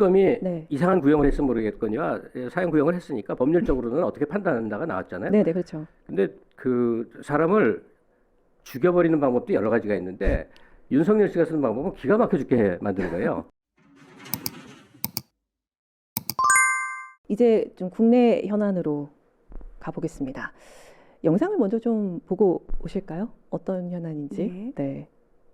특검이 네. 이상한 구형을 했으면 모르겠거니와 사형 구형을 했으니까 법률적으로는 어떻게 판단한다가 나왔잖아요. 네, 네, 그렇죠. 근데 그 사람을 죽여버리는 방법도 여러 가지가 있는데 윤석열 씨가 쓰는 방법은 기가 막혀 죽게 만드는 거예요. 이제 좀 국내 현안으로 가보겠습니다. 영상을 먼저 좀 보고 오실까요? 어떤 현안인지. 네.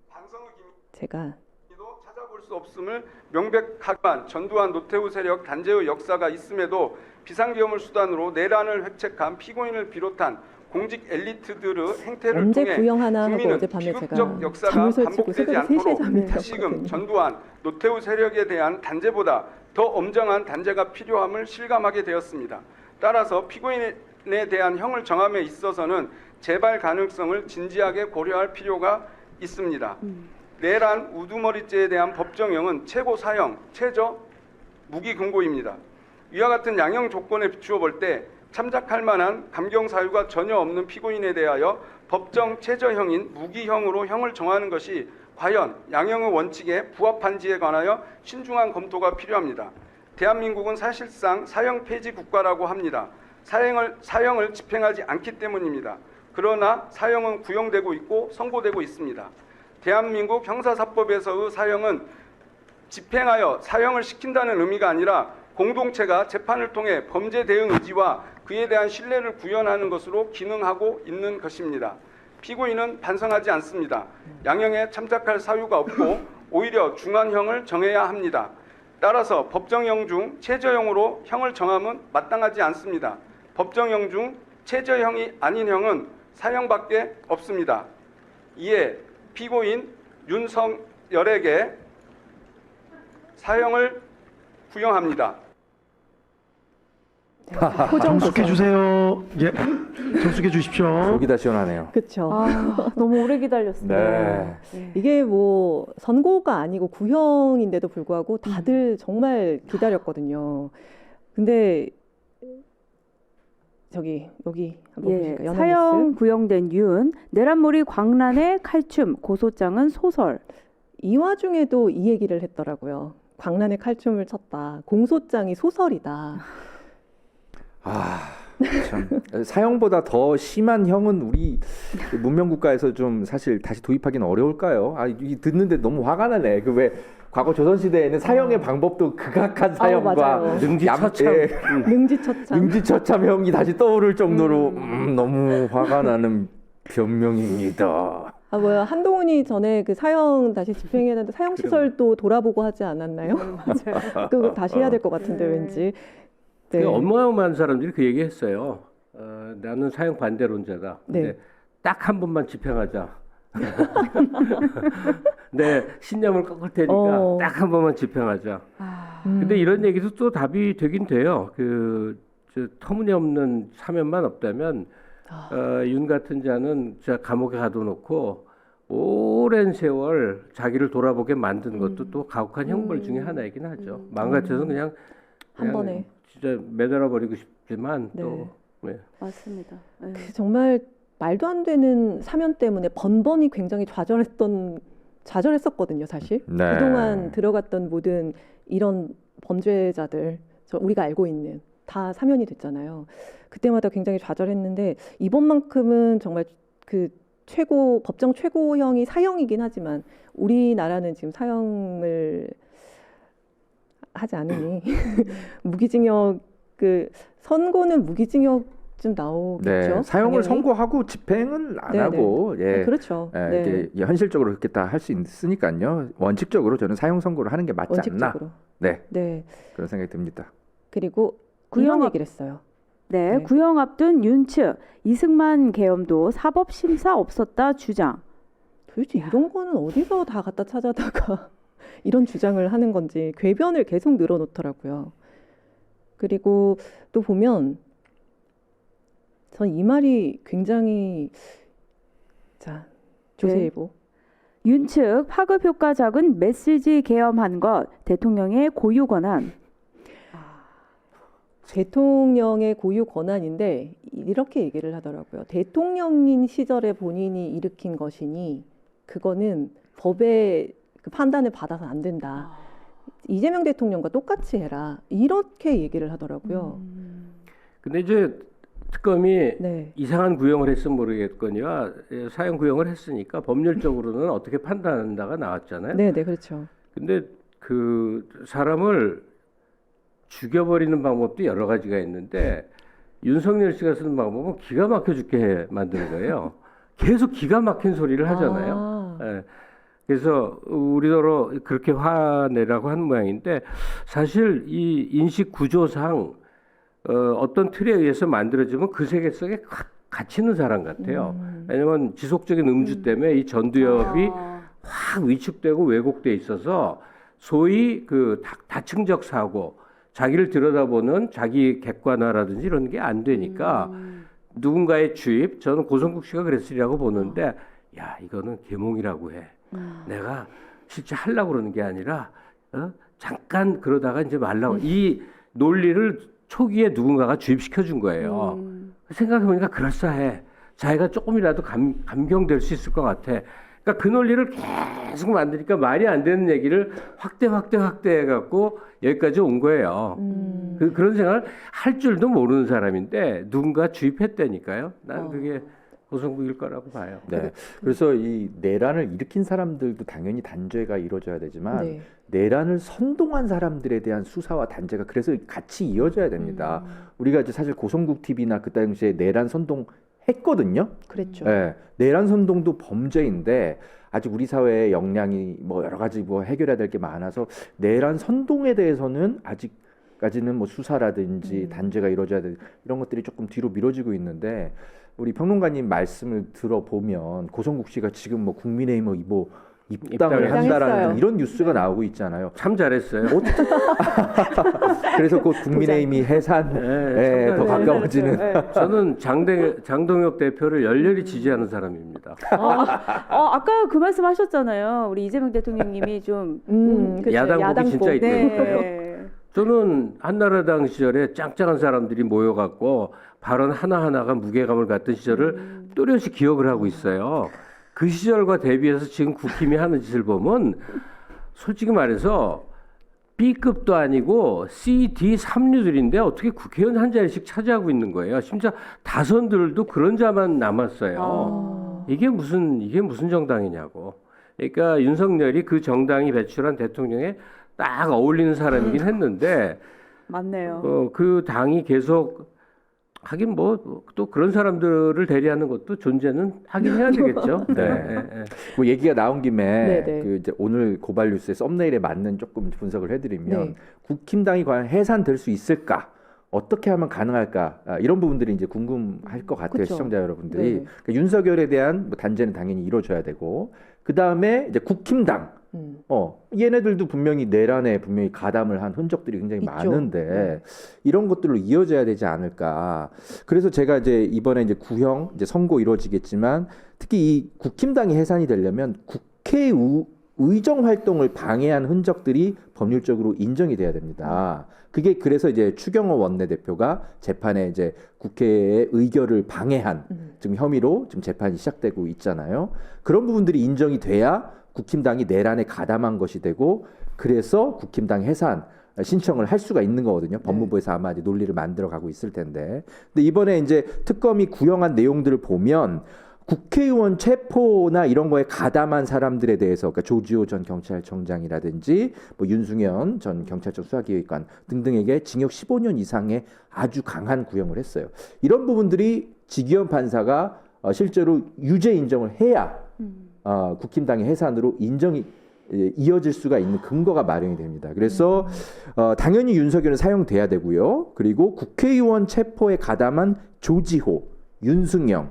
반성의 제가 기미도 찾아볼 수 없음을 명백하지만 전두환 노태우 세력 단죄의 역사가 있음에도 비상계엄을 수단으로 내란을 획책한 피고인을 비롯한 공직 엘리트들의 행태를 언제 통해 구형하나 하고 국민은 어젯밤에 제가 비극적 역사가 잠을 설치고 반복되지 새벽에 3시에 않도록 잠이 다시금 들었거든요. 전두환 노태우 세력에 대한 단죄보다 더 엄정한 단죄가 필요함을 실감하게 되었습니다. 따라서 피고인에 대한 형을 정함에 있어서는 재발 가능성을 진지하게 고려할 필요가 있습니다. 내란 우두머리죄에 대한 법정형은 최고 사형, 최저 무기 금고입니다. 이와 같은 양형 조건에 비추어 볼 때 참작할 만한 감경 사유가 전혀 없는 피고인에 대하여 법정 최저형인 무기형으로 형을 정하는 것이 과연 양형의 원칙에 부합한지에 관하여 신중한 검토가 필요합니다. 대한민국은 사실상 사형 폐지 국가라고 합니다. 사형을 집행하지 않기 때문입니다. 그러나 사형은 구형되고 있고 선고되고 있습니다. 대한민국 형사사법에서의 사형은 집행하여 사형을 시킨다는 의미가 아니라 공동체가 재판을 통해 범죄 대응 의지와 그에 대한 신뢰를 구현하는 것으로 기능하고 있는 것입니다. 피고인은 반성하지 않습니다. 양형에 참작할 사유가 없고 오히려 중한형을 정해야 합니다. 따라서 법정형 중 최저형으로 형을 정함은 마땅하지 않습니다. 법정형 중 최저형이 아닌 형은 사형밖에 없습니다. 이에 피고인 윤석열에게 사형을 구형합니다. 표정 정숙해 주세요. 예, 정숙해 주십시오. 속이 다 시원하네요. 그렇죠. 아, 너무 오래 기다렸습니다. 네. 이게 뭐 선고가 아니고 구형인데도 불구하고 다들 정말 기다렸거든요. 근데 저기 여기 한번 예, 보실까요? 사형 연합뉴스. 구형된 윤, 내란몰이 광란의 칼춤, 고소장은 소설. 이 와중에도 이 얘기를 했더라고요. 광란의 칼춤을 쳤다. 공소장이 소설이다. 아, 참 사형보다 더 심한 형은 우리 문명 국가에서 좀 사실 다시 도입하기는 어려울까요? 아, 이 듣는데 너무 화가 나네. 그 왜 과거 조선 시대에는 사형의 방법도 극악한 사형과 맞아요. 능지처참. 능지처참. 능지처참형이 다시 떠오를 정도로 너무 화가 나는 변명입니다. 아 뭐야 한동훈이 전에 그 사형 다시 집행했는데 사형 시설도 돌아보고 하지 않았나요? 맞아요. 그거 다시 해야 될 것 같은데 네. 왠지. 그 어마어마한 사람들이 그 얘기했어요. 나는 사형 반대론자다. 근데 네. 딱 한 번만 집행하자. 내 신념을 꺾을 테니까 딱 한 번만 집행하자. 아, 근데 이런 얘기도 또 답이 되긴 돼요. 저 터무니없는 사면만 없다면 윤 같은 자는 저 감옥에 가둬놓고 오랜 세월 자기를 돌아보게 만든 것도 또 가혹한 형벌 중에 하나이긴 하죠. 마음 같아서는 그냥 한 번에. 진짜 매달아 버리고 싶지만 네. 또 네. 맞습니다. 네. 정말 말도 안 되는 사면 때문에 번번이 굉장히 좌절했었거든요, 사실. 네. 그동안 들어갔던 모든 이런 범죄자들, 우리가 알고 있는 다 사면이 됐잖아요. 그때마다 굉장히 좌절했는데 이번만큼은 정말 그 법정 최고형이 사형이긴 하지만 우리나라는 지금 사형을 하지 않으니 무기징역 선고는 무기징역 좀 나오겠죠. 네, 사형을 당연히. 선고하고 집행은 안 네, 하고 예. 그렇죠. 예, 네. 이게 현실적으로 그렇게 다 할 수 있으니까요. 원칙적으로 저는 사형 선고를 하는 게 맞지 않나. 원칙적으로. 네, 네. 그런 생각이 듭니다. 그리고 구형 이런 얘기를 했어요. 네, 네. 구형 앞둔 윤 측, 이승만 계엄도 사법 심사 없었다 주장. 도대체 이런 거는 어디서 다 갖다 찾아다가 이런 주장을 하는 건지 궤변을 계속 늘어놓더라고요. 그리고 또 보면 전 이 말이 굉장히 조선일보 윤 측 파급 효과 적은 메시지 계엄한 것, 대통령의 고유 권한. 대통령의 고유 권한인데 이렇게 얘기를 하더라고요. 대통령인 시절에 본인이 일으킨 것이니 그거는 법의 그 판단을 받아서 안 된다. 이재명 대통령과 똑같이 해라 이렇게 얘기를 하더라고요. 근데 이제 특검이 네. 이상한 구형을 했으면 모르겠거니와 사형 구형을 했으니까 법률적으로는 어떻게 판단한다가 나왔잖아요. 네, 네, 그렇죠. 근데 그 사람을 죽여버리는 방법도 여러 가지가 있는데 윤석열 씨가 쓰는 방법은 기가 막혀 죽게 만드는 거예요. 계속 기가 막힌 소리를 하잖아요. 아, 예. 그래서 우리더러 그렇게 화내라고 하는 모양인데 사실 이 인식 구조상 어떤 틀에 의해서 만들어지면 그 세계 속에 갇히는 사람 같아요. 왜냐하면 지속적인 음주 때문에 이 전두엽이 확 위축되고 왜곡돼 있어서 소위 그 다층적 사고, 자기를 들여다보는 자기 객관화라든지 이런 게 안 되니까 누군가의 주입, 저는 고성국 씨가 그랬으리라고 보는데, 야 이거는 계몽이라고 해. 내가 실제 하려고 그러는 게 아니라 잠깐 그러다가 이제 말라고 이 논리를 초기에 누군가가 주입시켜 준 거예요. 생각해보니까 그럴싸해. 자기가 조금이라도 감경될 수 있을 것 같아. 그러니까 그 논리를 계속 만드니까 말이 안 되는 얘기를 확대 해갖고 여기까지 온 거예요. 그런 생각을 할 줄도 모르는 사람인데 누군가 주입했다니까요. 난 그게 고성국일 거라고 봐요. 네. 그래서 이 내란을 일으킨 사람들도 당연히 단죄가 이루어져야 되지만 네. 내란을 선동한 사람들에 대한 수사와 단죄가 그래서 같이 이어져야 됩니다. 우리가 이제 사실 고성국 TV나 그 당시에 내란 선동 했거든요. 그랬죠. 네, 내란 선동도 범죄인데 아직 우리 사회의 역량이 뭐 여러 가지 뭐 해결해야 될 게 많아서 내란 선동에 대해서는 아직까지는 뭐 수사라든지 단죄가 이루어져야 될 이런 것들이 조금 뒤로 미뤄지고 있는데 우리 평론가님 말씀을 들어보면 고성국 씨가 지금 뭐 국민의힘 뭐 입당을 입당했어요. 한다라는 이런 뉴스가 나오고 있잖아요. 참 잘했어요. 그래서 곧 국민의힘이 해산에 네, 더 참 가까워지는. 저는 장동혁 대표를 열렬히 지지하는 사람입니다. 아까 그 말씀하셨잖아요. 우리 이재명 대통령님이 좀 그렇죠. 야당복이 진짜 있다니까요. 네. 저는 한나라당 시절에 짱짱한 사람들이 모여갖고 발언 하나하나가 무게감을 갖던 시절을 또렷이 기억을 하고 있어요. 그 시절과 대비해서 지금 국힘이 하는 짓을 보면 솔직히 말해서 B급도 아니고 C, D 3류들인데 어떻게 국회의원 한 자리씩 차지하고 있는 거예요. 심지어 다선들도 그런 자만 남았어요. 이게 무슨 정당이냐고. 그러니까 윤석열이 그 정당이 배출한 대통령에 딱 어울리는 사람이긴 했는데 맞네요. 그 당이 계속 하긴 뭐 또 그런 사람들을 대리하는 것도 존재는 하긴 해야 되겠죠. 네. 뭐 얘기가 나온 김에 네네. 그 이제 오늘 고발 뉴스의 썸네일에 맞는 조금 분석을 해드리면 네. 국힘당이 과연 해산될 수 있을까? 어떻게 하면 가능할까? 이런 부분들이 이제 궁금할 것 같아요, 그쵸. 시청자 여러분들이. 네. 그러니까 윤석열에 대한 뭐 단죄는 당연히 이루어져야 되고, 그 다음에 이제 국힘당. 얘네들도 분명히 내란에 분명히 가담을 한 흔적들이 굉장히 있죠. 많은데 네. 이런 것들로 이어져야 되지 않을까. 그래서 제가 이제 이번에 이제 구형 이제 선고 이루어지겠지만 특히 이 국힘당이 해산이 되려면 국회 의정 활동을 방해한 흔적들이 법률적으로 인정이 돼야 됩니다. 그게 그래서 이제 추경호 원내대표가 재판에 이제 국회의 의결을 방해한 지금 혐의로 지금 재판이 시작되고 있잖아요. 그런 부분들이 인정이 돼야 국힘당이 내란에 가담한 것이 되고 그래서 국힘당 해산 신청을 할 수가 있는 거거든요. 법무부에서 아마 이제 논리를 만들어 가고 있을 텐데. 근데 이번에 이제 특검이 구형한 내용들을 보면 국회의원 체포나 이런 거에 가담한 사람들에 대해서 그러니까 조지호 전 경찰청장이라든지 뭐 윤승현 전 경찰청 수사기획관 등등에게 징역 15년 이상의 아주 강한 구형을 했어요. 이런 부분들이 지기현 판사가 실제로 유죄 인정을 해야 국힘당의 해산으로 인정이 이어질 수가 있는 근거가 마련이 됩니다. 그래서 당연히 윤석열은 사형돼야 되고요. 그리고 국회의원 체포에 가담한 조지호, 윤승영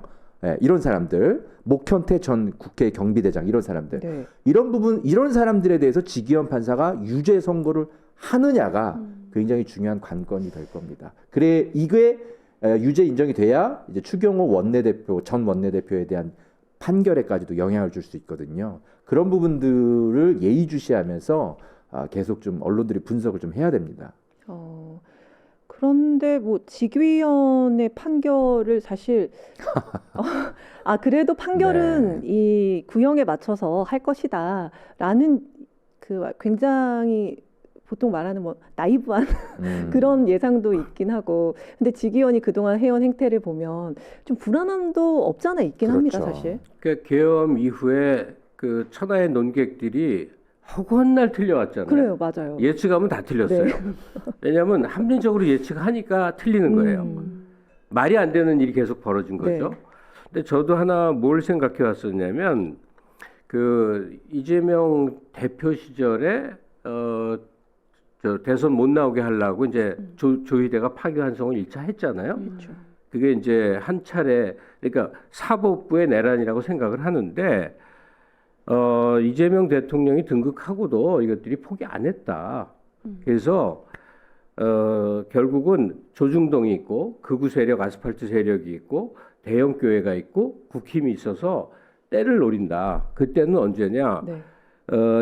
이런 사람들, 목현태 전 국회 경비대장 이런 사람들, 네. 이런 사람들에 대해서 지기현 판사가 유죄 선고를 하느냐가 굉장히 중요한 관건이 될 겁니다. 그래 이게 유죄 인정이 돼야 이제 추경호 전 원내대표에 대한 판결에까지도 영향을 줄 수 있거든요. 그런 부분들을 예의주시하면서 계속 좀 언론들이 분석을 좀 해야 됩니다. 그런데 뭐 직위원의 판결을 사실 그래도 판결은 이 구형에 맞춰서 할 것이다라는 그 굉장히 보통 말하는 뭐 나이브한 음. 그런 예상도 있긴 하고, 근데 지기현이 그동안 해온 행태를 보면 좀 불안함도 없잖아 있긴 합니다, 그렇죠. 사실. 그러니까 계엄 이후에 그 천하의 논객들이 허구한 틀려왔잖아요. 그래요, 맞아요. 예측하면 다 틀렸어요. 네. 왜냐하면 합리적으로 예측하니까 틀리는 거예요. 말이 안 되는 일이 계속 벌어진 거죠. 네. 근데 저도 하나 뭘 생각해 왔었냐면 그 이재명 대표 시절에 저 대선 못 나오게 하려고 이제 조희대가 파기환송을 1차 했잖아요. 그렇죠. 그게 이제 한 차례 그러니까 사법부의 내란이라고 생각을 하는데 이재명 대통령이 등극하고도 이것들이 포기 안 했다. 그래서 결국은 조중동이 있고 극우 세력, 아스팔트 세력이 있고 대형 교회가 있고 국힘이 있어서 때를 노린다. 그때는 언제냐? 네.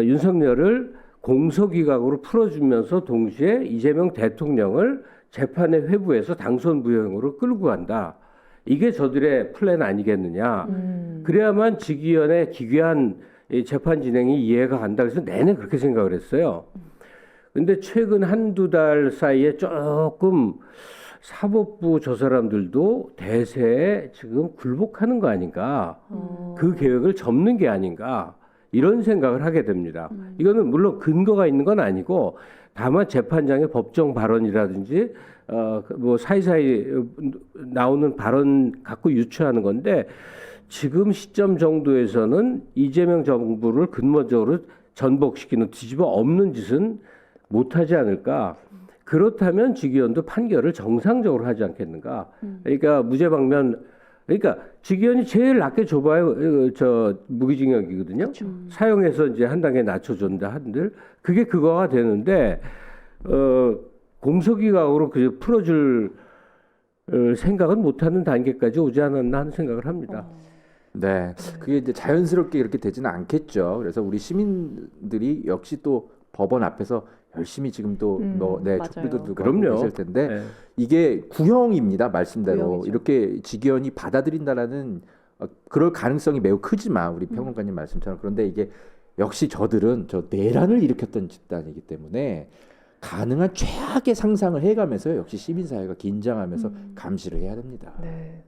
윤석열을 공소기각으로 풀어주면서 동시에 이재명 대통령을 재판에 회부해서 당선 무효형으로 끌고 간다. 이게 저들의 플랜 아니겠느냐. 그래야만 지기현의 기괴한 이 재판 진행이 이해가 간다. 그래서 내내 그렇게 생각을 했어요. 근데 최근 한두 달 사이에 조금 사법부 저 사람들도 대세에 지금 굴복하는 거 아닌가. 그 계획을 접는 게 아닌가. 이런 생각을 하게 됩니다. 이거는 물론 근거가 있는 건 아니고 다만 재판장의 법정 발언이라든지 뭐 사이사이 나오는 발언 갖고 유추하는 건데 지금 시점 정도에서는 이재명 정부를 근본적으로 전복시키는 뒤집어 엎는 짓은 못하지 않을까. 그렇다면 지기현도 판결을 정상적으로 하지 않겠는가. 그러니까 무죄 방면 그러니까 지기현이 제일 낮게 줘봐요. 저 무기징역이거든요. 사형에서 이제 한 단계 낮춰준다 한들 그게 그거가 되는데 공소기각으로 그 풀어줄 생각은 못하는 단계까지 오지 않았나 하는 생각을 합니다. 네, 그게 이제 자연스럽게 그렇게 되지는 않겠죠. 그래서 우리 시민들이 역시 또 법원 앞에서 열심히 지금 또 맞아요. 촛불도 들고 그럼요. 계실 텐데 네. 이게 구형입니다. 말씀대로 구형이죠. 이렇게 지기현이 받아들인다라는 그럴 가능성이 매우 크지만 우리 평론가님 말씀처럼 그런데 이게 역시 저들은 저 내란을 일으켰던 집단이기 때문에 가능한 최악의 상상을 해가면서 역시 시민사회가 긴장하면서 감시를 해야 됩니다. 네.